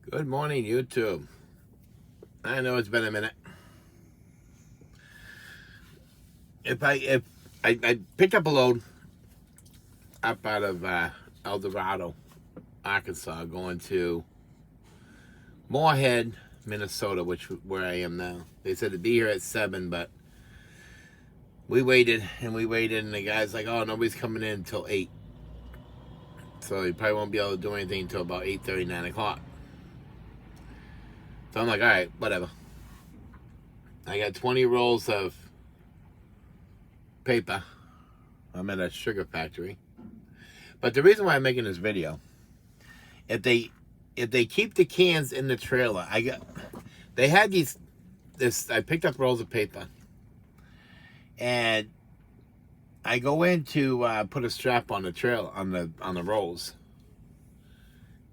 Good morning, YouTube. I know it's been a minute. If I picked up a load up out of El Dorado, Arkansas, going to Moorhead, Minnesota, where I am now. They said to be here at 7, but we waited and we waited, and the guy's like, "Oh, nobody's coming in until 8, so you probably won't be able to do anything until about 8:30, 9 o'clock." So I'm like, "All right, whatever." I got 20 rolls of paper. I'm at a sugar factory. But the reason why I'm making this video, if they keep the cans in the trailer, they had I picked up rolls of paper, and I go in to put a strap on the trailer on the rolls,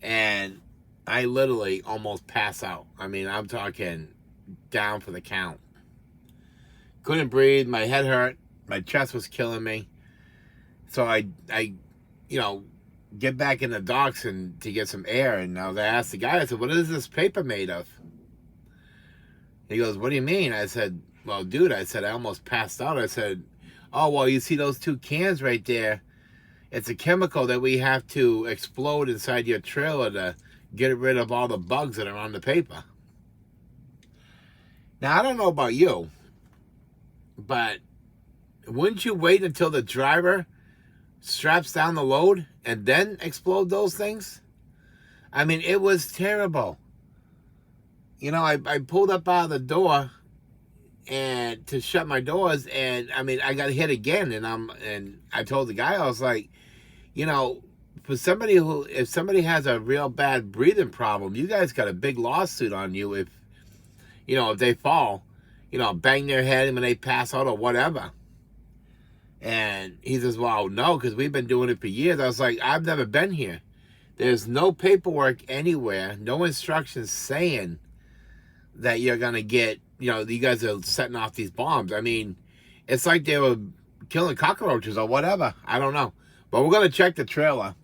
and I literally almost pass out. I mean, I'm talking down for the count. Couldn't breathe. My head hurt. My chest was killing me. So I get back in the docks and to get some air. And I asked the guy, I said, "What is this paper made of?" He goes, "What do you mean?" I said, "Well, dude," I said, "I almost passed out." I said, "Oh, well, you see those 2 cans right there? It's a chemical that we have to explode inside your trailer to get rid of all the bugs that are on the paper." Now, I don't know about you, but wouldn't you wait until the driver straps down the load and then explode those things? I mean, it was terrible. I pulled up out of the door and to shut my doors, and I mean, I got hit again, and I told the guy, I was like, for somebody if somebody has a real bad breathing problem, you guys got a big lawsuit on you if they fall, bang their head when they pass out or whatever. And he says, "Well, no, because we've been doing it for years." I was like, "I've never been here. There's no paperwork anywhere, no instructions saying that you're going to get, you guys are setting off these bombs." I mean, it's like they were killing cockroaches or whatever. I don't know. But we're going to check the trailer.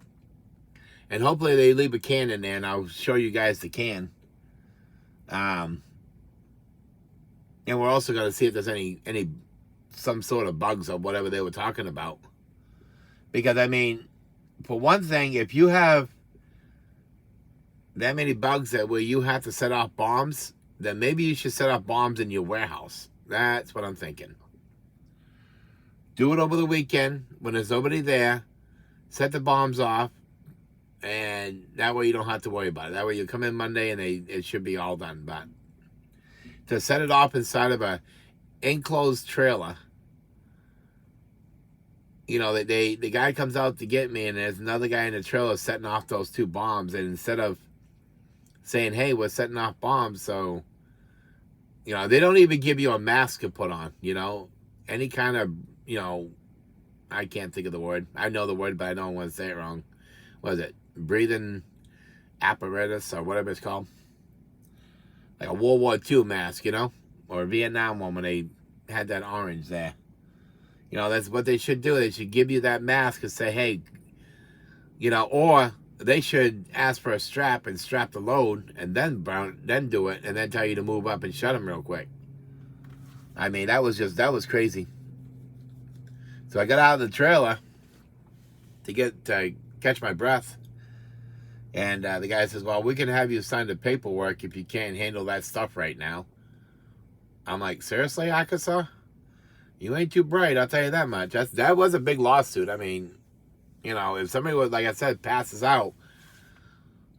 And hopefully they leave a can in there, and I'll show you guys the can. And we're also going to see if there's some sort of bugs or whatever they were talking about. Because, I mean, for one thing, if you have that many bugs where you have to set off bombs, then maybe you should set off bombs in your warehouse. That's what I'm thinking. Do it over the weekend when there's nobody there. Set the bombs off, and that way you don't have to worry about it. That way you come in Monday and it should be all done. But to set it off inside of a enclosed trailer, the guy comes out to get me, and there's another guy in the trailer setting off those 2 bombs, and instead of saying, "Hey, we're setting off bombs," so they don't even give you a mask to put on, any kind of, I can't think of the word. I know the word, but I don't want to say it wrong. What is it? Breathing apparatus or whatever it's called. Like a World War II mask, or a Vietnam one when they had that orange there. That's what they should do. They should give you that mask and say, "Hey," or they should ask for a strap and strap the load and then do it and then tell you to move up and shut them real quick. I mean, that was crazy. So I got out of the trailer to catch my breath. And the guy says, "Well, we can have you sign the paperwork if you can't handle that stuff right now." I'm like, "Seriously, Arkansas? You ain't too bright, I'll tell you that much." That was a big lawsuit. I mean, if somebody was, like I said, passes out,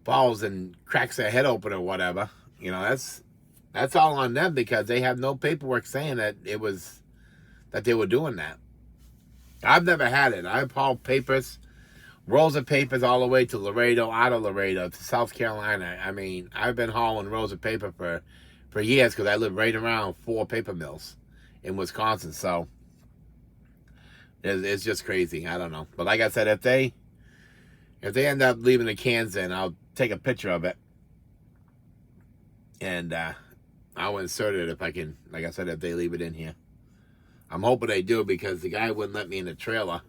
falls and cracks their head open or whatever, that's all on them because they have no paperwork saying that that they were doing that. I've never had it. I've hauled papers, rolls of papers all the way to Dorado, out of Dorado to South Carolina. I mean, I've been hauling rolls of paper for years because I live right around 4 paper mills in Wisconsin. So it's just crazy. I don't know. But like I said, if they end up leaving the cans in, I'll take a picture of it. And I'll insert it if I can. Like I said, if they leave it in here. I'm hoping they do because the guy wouldn't let me in the trailer.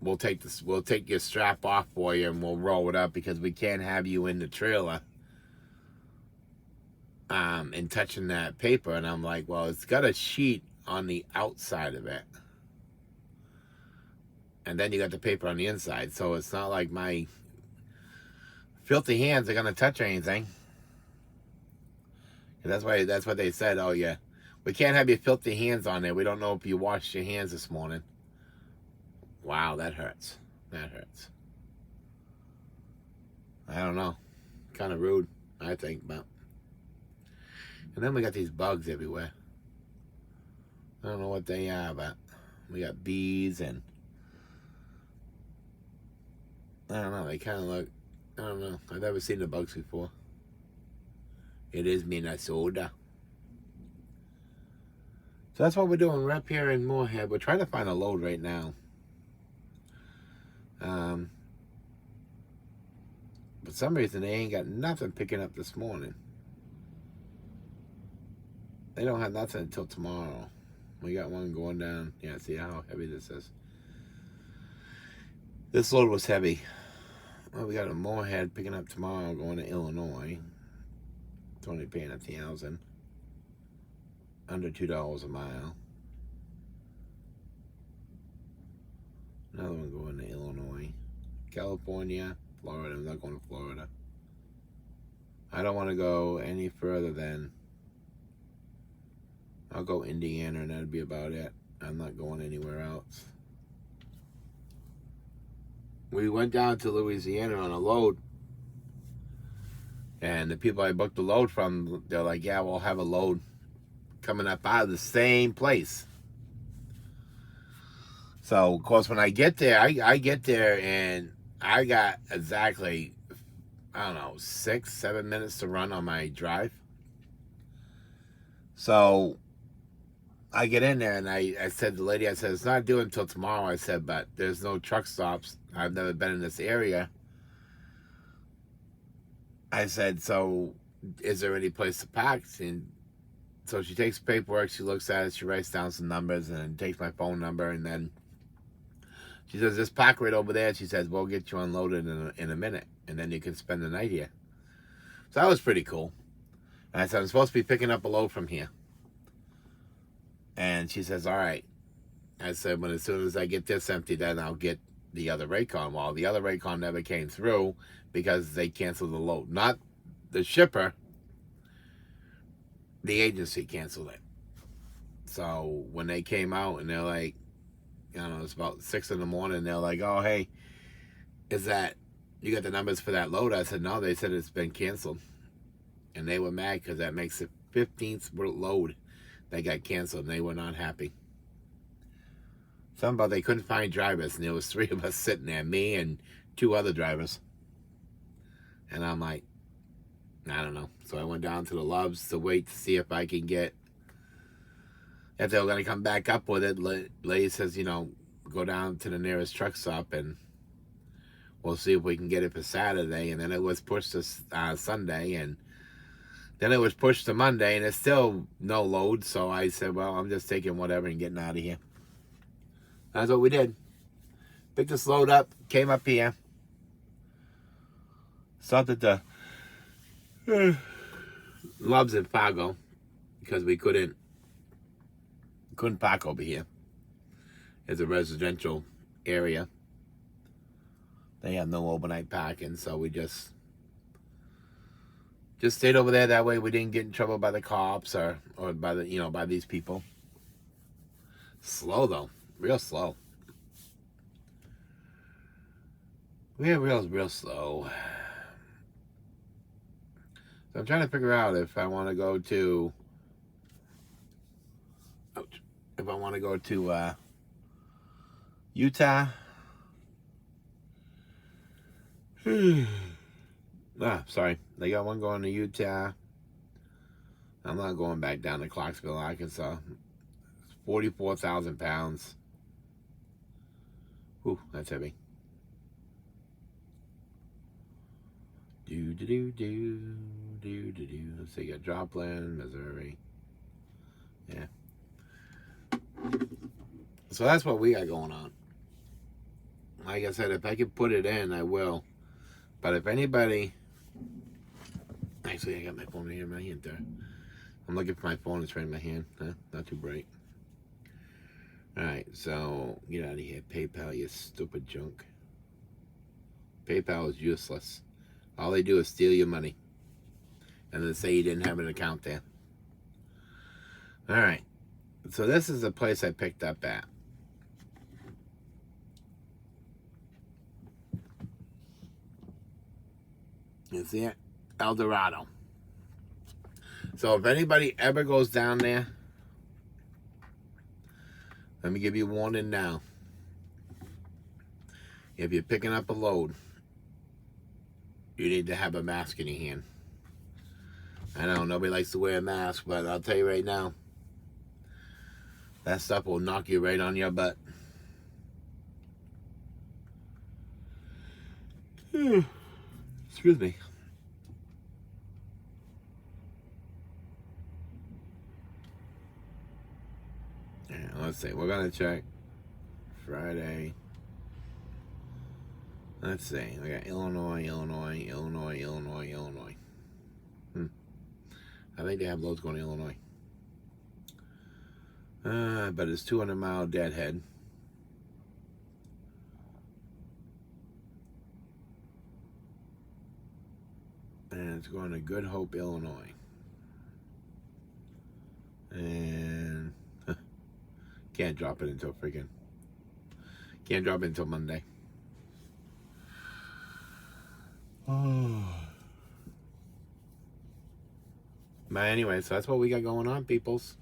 we'll take this. We'll take your strap off for you, and we'll roll it up because we can't have you in the trailer, and touching that paper." And I'm like, "Well, it's got a sheet on the outside of it, and then you got the paper on the inside, so it's not like my filthy hands are gonna touch anything." And that's what they said. "Oh yeah, we can't have your filthy hands on there. We don't know if you washed your hands this morning." Wow, that hurts. That hurts. I don't know. Kind of rude, I think, but. And then we got these bugs everywhere. I don't know what they are, but we got bees and I don't know. They kind of look. I don't know. I've never seen the bugs before. It is Minnesota. So that's what we're doing. We're up here in Moorhead. We're trying to find a load right now. For some reason, they ain't got nothing picking up this morning. They don't have nothing until tomorrow. We got one going down. Yeah, see how heavy this is. This load was heavy. Well, we got a Moorhead picking up tomorrow going to Illinois. It's only paying $1,000. Under $2 a mile. Another one going to Illinois. California, Florida. I'm not going to Florida. I don't want to go any further than I'll go Indiana, and that'd be about it. I'm not going anywhere else. We went down to Louisiana on a load, and the people I booked the load from, they're like, "Yeah, we'll have a load coming up out of the same place." So, of course, when I get there, I get there, and I got exactly, I don't know, 6-7 minutes to run on my drive. So I get in there, and I said to the lady, I said, "It's not due until tomorrow." I said, "But there's no truck stops. I've never been in this area." I said, "So is there any place to park?" And so she takes paperwork, she looks at it, she writes down some numbers, and then takes my phone number, and then she says, "Just park right over there." She says, "We'll get you unloaded in a minute, and then you can spend the night here." So that was pretty cool. And I said, "I'm supposed to be picking up a load from here." And she says, "All right." I said, "When as soon as I get this empty, then I'll get the other Raycon." Well, the other Raycon never came through because they canceled the load. Not the shipper. The agency canceled it. So when they came out and they're like, I don't know, it's about 6 in the morning, they're like, "Oh, hey, is that, you got the numbers for that load?" I said, "No," they said it's been canceled. And they were mad because that makes the 15th load that got canceled, and they were not happy. Something about they couldn't find drivers, and there was 3 of us sitting there, me and 2 other drivers. And I'm like, I don't know. So I went down to the Loves to wait to see if I can get, if they were going to come back up with it. Lady says, go down to the nearest truck stop, and we'll see if we can get it for Saturday. And then it was pushed to Sunday, and then it was pushed to Monday, and it's still no load. So I said, well, I'm just taking whatever and getting out of here. That's what we did. Picked this load up, came up here. Stopped at the Loves in Fargo because we couldn't park over here. It's a residential area. They have no overnight parking, so we just stayed over there. That way we didn't get in trouble by the cops or by the by these people. Slow though, real slow. We're real slow. So I'm trying to figure out if I want to go to. If I want to go to Utah. Sorry. They got one going to Utah. I'm not going back down to Clarksville, Arkansas. It's 44,000 pounds. Ooh, that's heavy. Let's see, you got Joplin, Missouri. Yeah. So that's what we got going on. like I said, if I could put it in, I will. But if anybody... Actually, I got my phone here in my hand there. I'm looking for my phone. It's right in my hand. Huh? Not too bright. Alright, so get out of here. PayPal, you stupid junk. PayPal is useless. All they do is steal your money. And then say you didn't have an account there. Alright. So this is the place I picked up at. You see it? El Dorado. So if anybody ever goes down there, let me give you a warning now. If you're picking up a load, you need to have a mask in your hand. I know nobody likes to wear a mask, but I'll tell you right now, that stuff will knock you right on your butt. Excuse me. Yeah, let's see. We're going to check Friday. Let's see. We got Illinois. I think they have loads going to Illinois. But it's 200-mile deadhead. And it's going to Good Hope, Illinois. And can't drop it until can't drop it until Monday. Oh. But anyway, so that's what we got going on, peoples.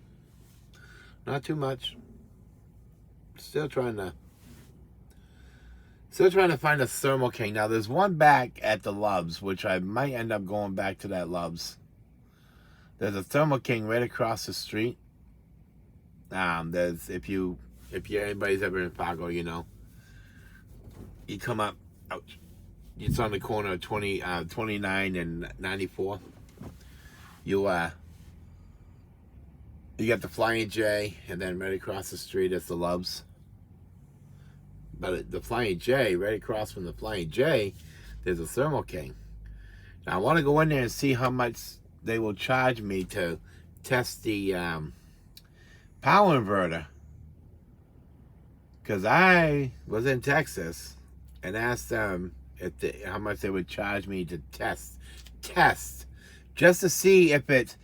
Not too much. Still trying to find a Thermo King. Now there's one back at the Loves, which I might end up going back to that Loves. There's a Thermo King right across the street. There's if anybody's ever in Fargo, you know. You come up, ouch. It's on the corner of 29 and 94. You got the Flying J, and then right across the street is the Loves. But the Flying J, right across from the Flying J, there's a Thermo King. Now I want to go in there and see how much they will charge me to test the power inverter. Because I was in Texas and asked them how much they would charge me to test, just to see if it's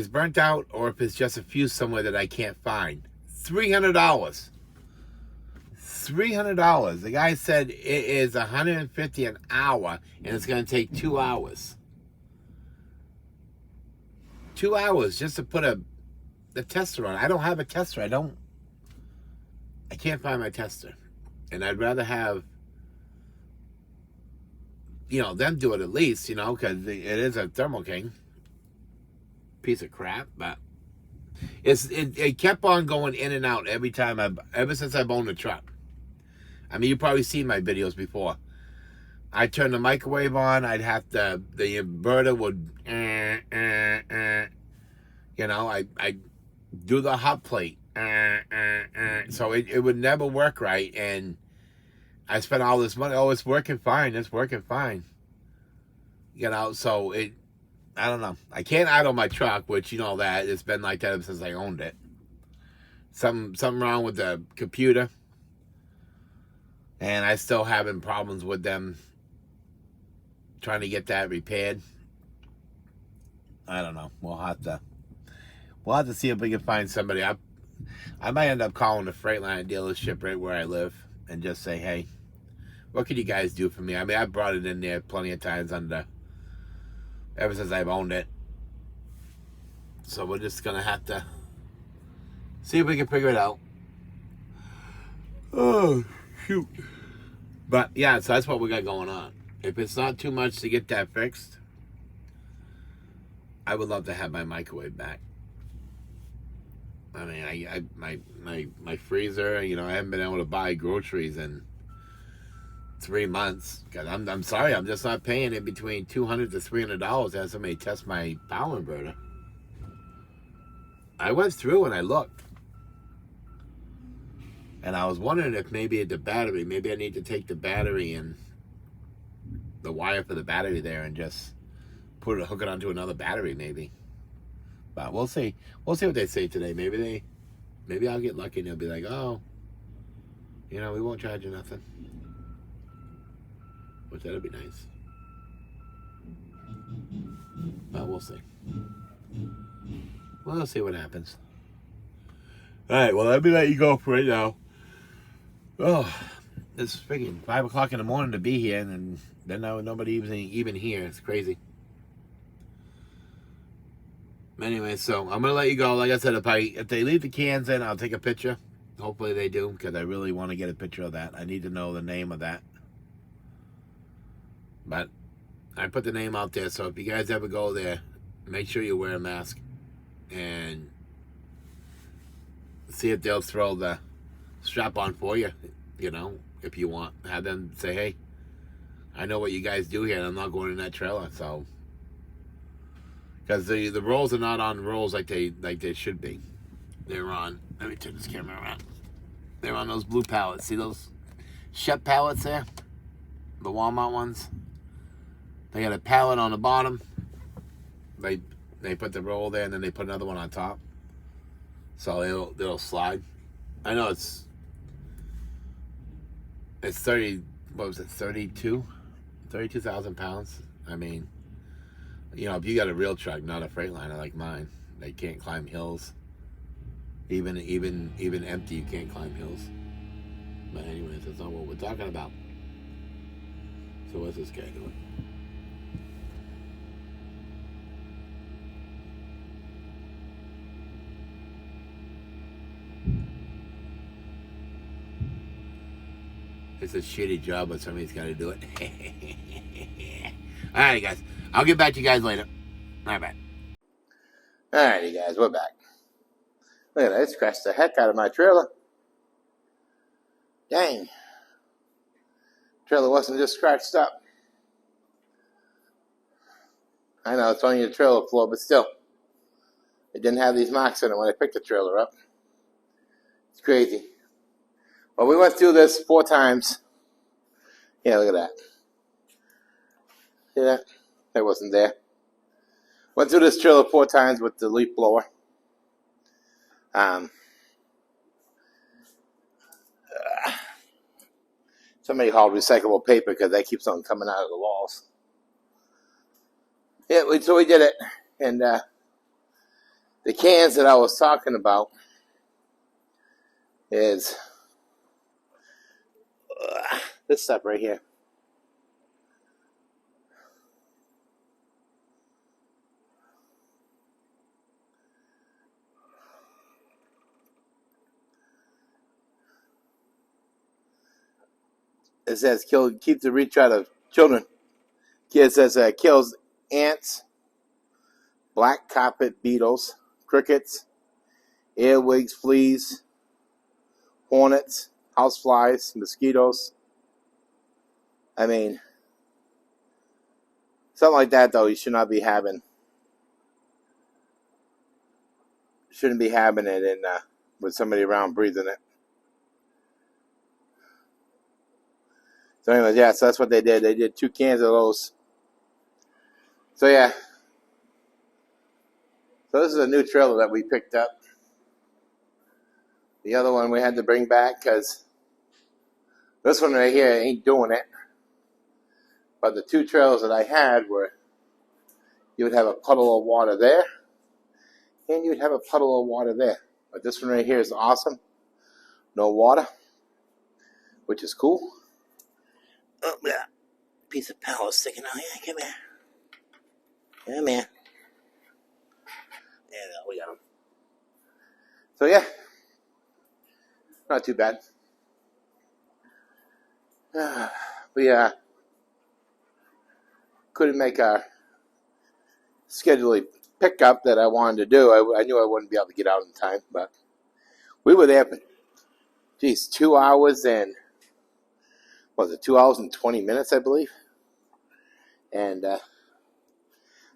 burnt out, or if it's just a fuse somewhere that I can't find. $300. $300. The guy said it is $150 an hour, and it's going to take 2 hours. 2 hours just to put the tester on. I don't have a tester. I can't find my tester, and I'd rather have them do it at least, because it is a Thermo King. Piece of crap, but it kept on going in and out every time ever since I've owned the truck. I mean, you've probably seen my videos before. I turn the microwave on, I'd have the inverter would I do the hot plate so it would never work right, and I spent all this money. Oh, it's working fine. So I don't know. I can't idle my truck, which you know that. It's been like that ever since I owned it. Something wrong with the computer. And I still having problems with them trying to get that repaired. I don't know. We'll have to see if we can find somebody. I might end up calling the Freightliner dealership right where I live and just say, hey, what can you guys do for me? I mean, I brought it in there plenty of times ever since I've owned it. So we're just going to have to see if we can figure it out. Oh, shoot. But, yeah, so that's what we got going on. If it's not too much to get that fixed, I would love to have my microwave back. I mean, my freezer, I haven't been able to buy groceries in 3 months. Because I'm sorry, I'm just not paying it between $200 to $300 to have somebody test my power inverter. I went through and I looked. And I was wondering if maybe the battery, maybe I need to take the battery and the wire for the battery there and just hook it onto another battery maybe. But we'll see. We'll see what they say today. Maybe I'll get lucky and they'll be like, oh, we won't charge you nothing. Which that'll be nice. But we'll see. We'll see what happens. All right, well, let me let you go for right now. Oh, it's freaking 5 o'clock in the morning to be here, and then nobody even here. It's crazy. Anyway, so I'm gonna let you go. Like I said, if they leave the cans in, I'll take a picture. Hopefully they do, because I really want to get a picture of that. I need to know the name of that. But I put the name out there, so if you guys ever go there, make sure you wear a mask and see if they'll throw the strap on for you. If you want, have them say, "Hey, I know what you guys do here, and I'm not going in that trailer." So, because the rolls are not on rolls like they should be. They're on. Let me turn this camera around. They're on those blue pallets. See those Shep pallets there? The Walmart ones. They got a pallet on the bottom. They put the roll there, and then they put another one on top. So it'll slide. I know it's 30. What was it? 32,000 pounds. I mean, if you got a real truck, not a Freightliner like mine, they can't climb hills. Even empty, you can't climb hills. But anyways, that's not what we're talking about. So what's this guy doing? It's a shitty job, but somebody's got to do it. All right, guys. I'll get back to you guys later. All right. All righty, guys. We're back. Look at that. It scratched the heck out of my trailer. Dang. Trailer wasn't just scratched up. I know it's only the trailer floor, but still. It didn't have these marks in it when I picked the trailer up. It's crazy. Well, we went through this 4 times. Yeah, look at that. See that? That wasn't there. Went through this trailer 4 times with the leaf blower. Somebody hauled recyclable paper because that keeps on coming out of the walls. Yeah, so we did it. And the cans that I was talking about is this stuff right here. It says keep the reach out of children. It says kills ants, black carpet beetles, crickets, earwigs, fleas, hornets, houseflies, mosquitoes. I mean, something like that, though, you should not be having. Shouldn't be having it in with somebody around breathing it. So anyways, yeah, so that's what they did. They did 2 cans of those. So yeah. So this is a new trailer that we picked up. The other one we had to bring back because this one right here ain't doing it. But the 2 trailers that I had were, you would have a puddle of water there, and you would have a puddle of water there. But this one right here is awesome. No water, which is cool. Oh, yeah. Piece of pallet sticking out here. Come here. Come here. Yeah, we got them. So, yeah. Not too bad. We couldn't make our scheduled pickup that I wanted to do. I knew I wouldn't be able to get out in time, but we were there for, 2 hours and, 2 hours and 20 minutes, I believe. And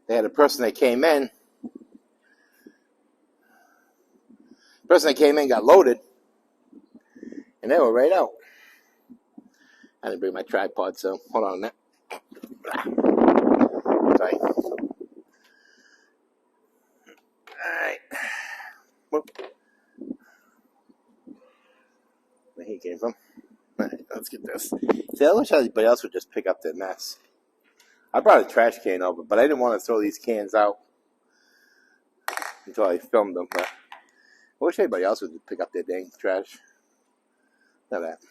they had a person that came in. The person that came in got loaded. And they were right out. I didn't bring my tripod, so hold on a minute. Sorry. Alright. Whoop. Where he came from. Alright, let's get this. See, I wish everybody else would just pick up their mess. I brought a trash can over, but I didn't want to throw these cans out until I filmed them. But I wish everybody else would pick up their dang trash. Look at that.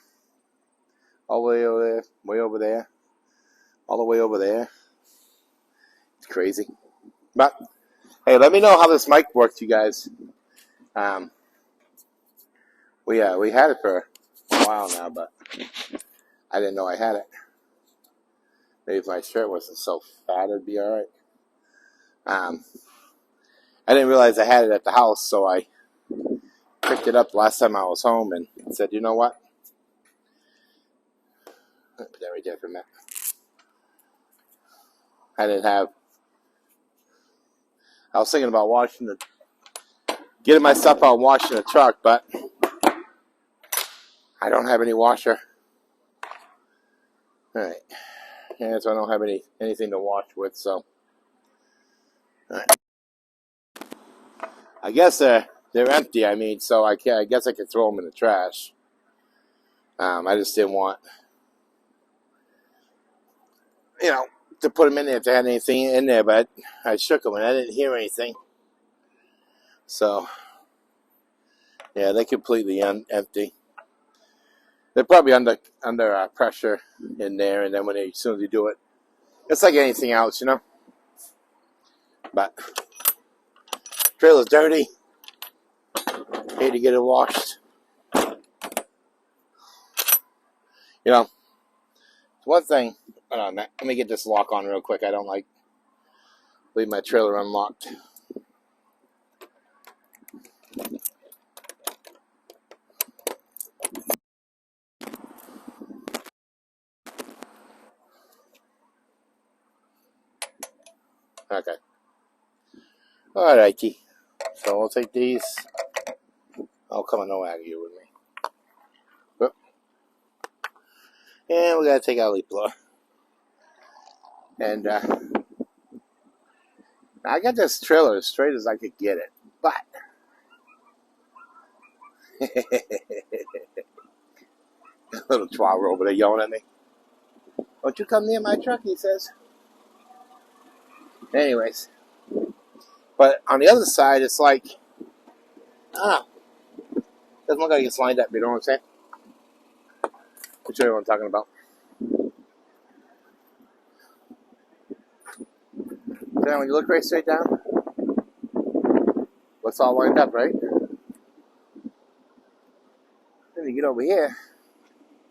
All the way over there, way over there, all the way over there. It's crazy. But, hey, let me know how this mic works, you guys. We had it for a while now, but I didn't know I had it. Maybe if my shirt wasn't so fat, it'd be all right. I didn't realize I had it at the house, so I picked it up last time I was home and said, you know what? Put that right there for a minute. I was thinking about getting my stuff out and washing the truck, but I don't have any washer. Alright. And so I don't have anything to wash with, so. Alright. I guess they're empty, so I guess I could throw them in the trash. I just didn't want, to put them in there if they had anything in there, but I shook them and I didn't hear anything. So, yeah, they're completely empty. They're probably under pressure in there, and then as soon as you do it, it's like anything else, But trailer's dirty. Need to get it washed. One thing. Hold on, let me get this lock on real quick. I don't leave my trailer unlocked. Okay. Alrighty. So we'll take these. Oh, come on, no aggie with me. Whoop. And we gotta take out leaf blower. And I got this trailer as straight as I could get it, but little chihuahua over there yelling at me. Don't you come near my truck, he says. Anyways. But on the other side, it's like, doesn't look like it's lined up, you know what I'm saying? I'll show you what I'm talking about. So when you look right straight down, looks all lined up, right? Then you get over here,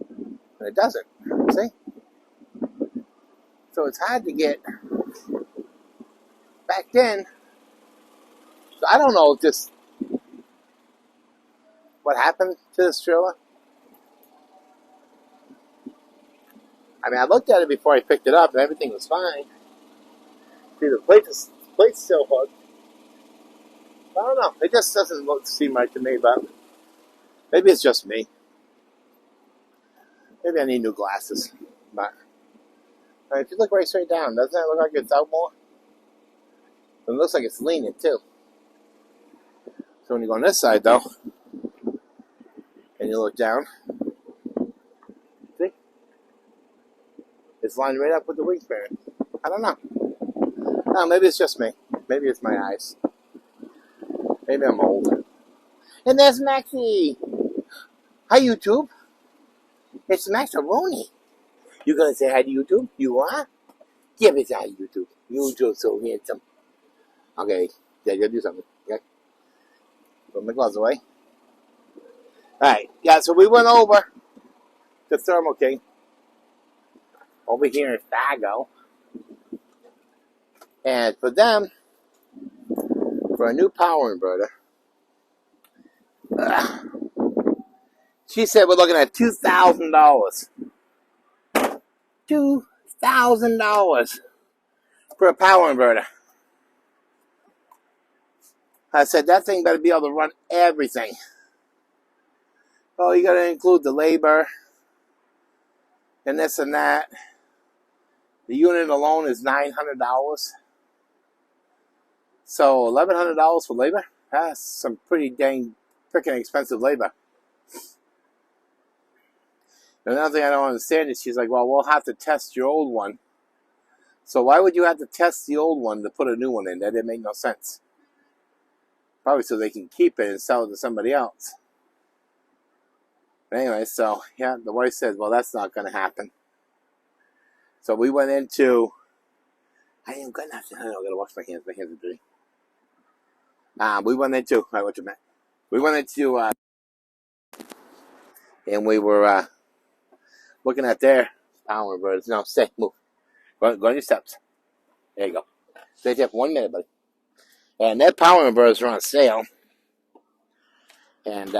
and it doesn't. See? So it's hard to get back in. So I don't know just what happened to this trailer. I looked at it before I picked it up, and everything was fine. See, the plate's still hooked. I don't know. It just doesn't seem right to me, but maybe it's just me. Maybe I need new glasses. But if you look right straight down, doesn't it look like it's out more? It looks like it's leaning, too. So when you go on this side, though, and you look down, see? It's lined right up with the wingspan. I don't know. Oh, maybe it's just me. Maybe it's my eyes. Maybe I'm old. And there's Maxie. Hi, YouTube. It's Maxaroni. You gonna say hi to YouTube? You are? Give me hi, YouTube. YouTube's so handsome. Okay, yeah, you gotta do something. Okay. Put my gloves away. Alright, yeah, so we went over to Thermo King. Over here in Fargo. And for them, for a new power inverter, she said we're looking at $2,000. $2,000 for a power inverter. I said that thing better be able to run everything. oh, you got to include the labor and this and that. The unit alone is $900. So $1,100 for labor? That's some pretty dang freaking expensive labor. And another thing I don't understand is she's like, well, we'll have to test your old one. So why would you have to test the old one to put a new one in? That didn't make no sense. Probably so they can keep it and sell it to somebody else. But anyway, so yeah, the wife says, well, that's not going to happen. So we went into, I ain't got nothing. I got to wash my hands. My hands are dirty. We went into, we went into, and we were looking at their power inverters. No, stay, move. Go on your steps. There you go. Stay there for 1 minute, buddy. And their power inverters are on sale. And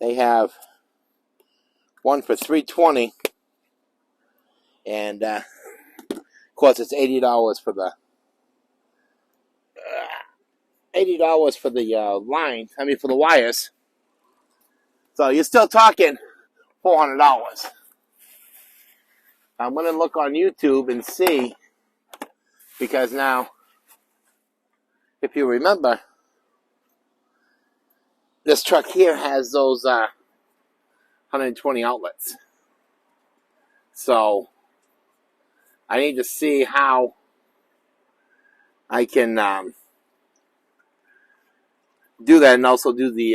they have one for $320, and of course it's $80 for the line. I mean for the wires. So you're still talking $400. I'm gonna look on YouTube and see, because now, if you remember, this truck here has those 120 outlets. So I need to see how I can do that, and also do the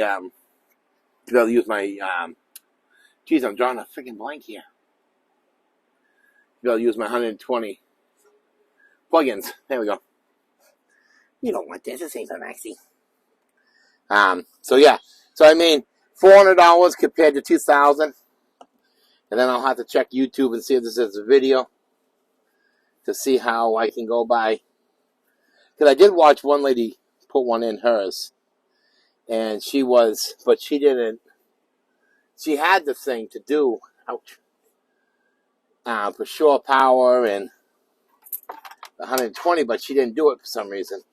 be able to use my geez, I'm drawing a freaking blank here. Be able to use my 120 plugins. There we go. You don't want this. This ain't for Maxi. So yeah. So I mean, $400 compared to $2,000, and then I'll have to check YouTube and see if this is a video to see how I can go by. Because I did watch one lady put one in hers, and she didn't. She had the thing to do, ouch, for shore power and 120, but she didn't do it for some reason.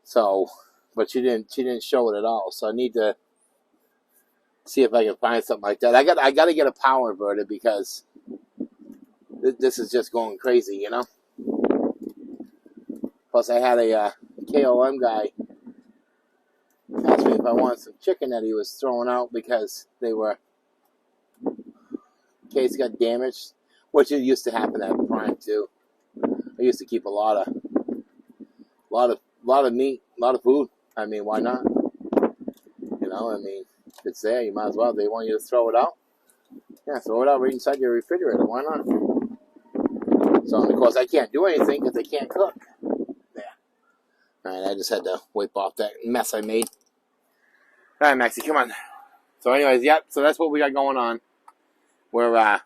So, but she didn't show it at all. So I need to see if I can find something like that. I got to get a power inverter, because this is just going crazy, you know. Plus, I had a KOM guy ask me if I wanted some chicken that he was throwing out because case got damaged, which it used to happen at Prime too. I used to keep a lot of meat, a lot of food. I mean, why not? You know, I mean, if it's there, you might as well. They want you to throw it out. Yeah, throw it out right inside your refrigerator. Why not? So, of course, I can't do anything because they can't cook. There. All right, I just had to wipe off that mess I made. All right, Maxie, come on. So, anyways, yep. So that's what we got going on. We're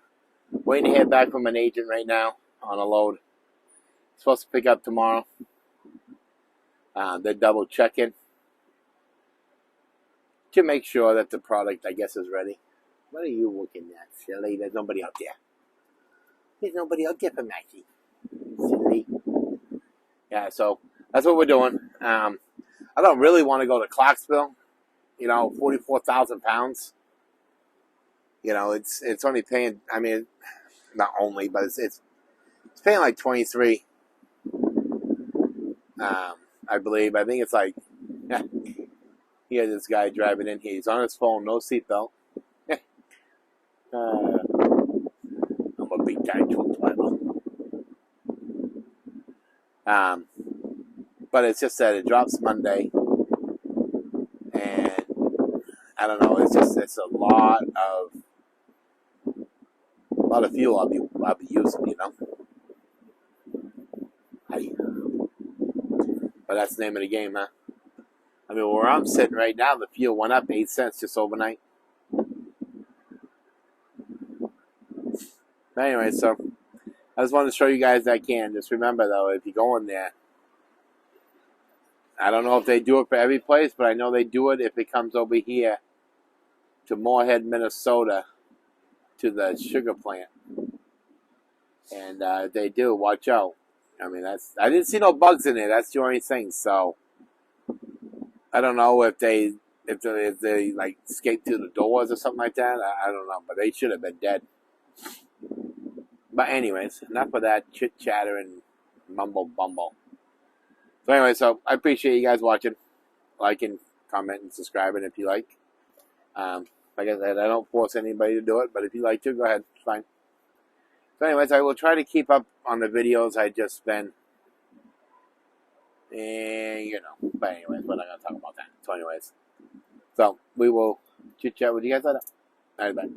waiting to hear back from an agent right now on a load. Supposed to pick up tomorrow. They're double checking to make sure that the product, I guess, is ready. What are you looking at, silly? There's nobody out there. There's nobody out there for Maxie. Silly. Yeah, so that's what we're doing. I don't really want to go to Clarksville. You know, 44,000 pounds. You know, it's only paying. I mean, not only, but it's paying like 23. I believe. I think it's like. Yeah, he had this guy driving in here. He's on his phone, no seatbelt. I'm a big guy truck driver. But it's just that it drops Monday, and I don't know. It's a lot of fuel I'll be using, you know. But that's the name of the game, huh? I mean, where I'm sitting right now, the fuel went up 8 cents just overnight. But anyway, so I just wanted to show you guys that can. Just remember, though, if you go in there, I don't know if they do it for every place, but I know they do it if it comes over here to Moorhead, Minnesota, to the sugar plant. And if they do, watch out. I mean, I didn't see no bugs in there. That's the only thing. So I don't know if they if they like escaped through the doors or something like that. I don't know, but they should have been dead. But anyways, enough of that chit chatter and mumble bumble. So anyway, so I appreciate you guys watching, liking, comment, and subscribing if you like. Like I said, I don't force anybody to do it, but if you like to, go ahead. It's fine. So anyways, I will try to keep up on the videos I just been. And, but anyways, we're not going to talk about that. So anyways, so we will chit chat with you guys later. All right, bye.